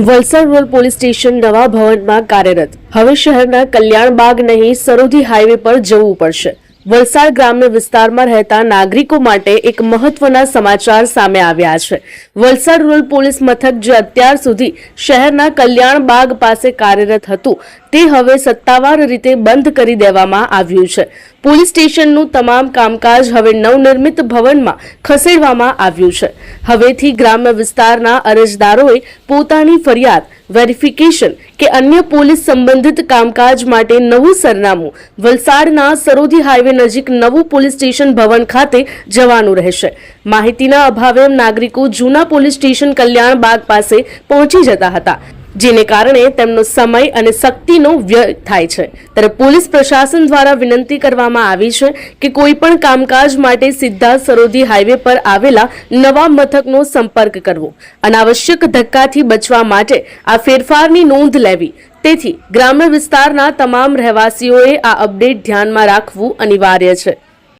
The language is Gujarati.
વલસાડ રૂરલ પોલીસ સ્ટેશન નવા ભવનમાં કાર્યરત। હવે શહેરના કલ્યાણબાગ નહીં સરોદી હાઈવે પર જવું પડશે। વલસાડ ગ્રામ્ય વિસ્તારમાં રહેતા નાગરિકો માટે એક મહત્વના સમાચાર સામે આવ્યા છે। વલસાડ રૂરલ પોલીસ મથક જે અત્યાર સુધી શહેરના કલ્યાણબાગ પાસે કાર્યરત હતું તે હવે સત્તાવાર રીતે બંધ કરી દેવામાં આવ્યું છે। પોલીસ સ્ટેશનનું તમામ કામકાજ હવે નવનિર્મિત ભવનમાં ખસેડવામાં આવ્યું છે। હવેથી ગ્રામ્ય વિસ્તારના અરજદારોએ પોતાની ફરિયાદ, વેરિફિકેશન કે અન્ય પોલીસ સંબંધિત કામકાજ માટે નવું સરનામું વલસાડના સરોદી હાઈવે નજીક નવું પોલીસ સ્ટેશન ભવન ખાતે જવાનું રહેશે। માહિતીના અભાવે નાગરિકો જૂના પોલીસ સ્ટેશન કલ્યાણબાગ પાસે પહોંચી જતા હતા, જેને કારણે તેમનો સમય અને શક્તિનો વ્યય થાય છે। ત્યારે પોલીસ પ્રશાસન દ્વારા વિનંતી કરવામાં આવી છે કે કોઈ પણ કામકાજ માટે સીધા સરોદી હાઈવે પર આવેલા નવા મથકનો સંપર્ક કરવો। અનાવશ્યક ધક્કાથી બચવા માટે આ ફેરફારની નોંધ લેવી। તેથી ગ્રામ્ય વિસ્તારના તમામ રહેવાસીઓએ આ અપડેટ ધ્યાનમાં રાખવું અનિવાર્ય છે।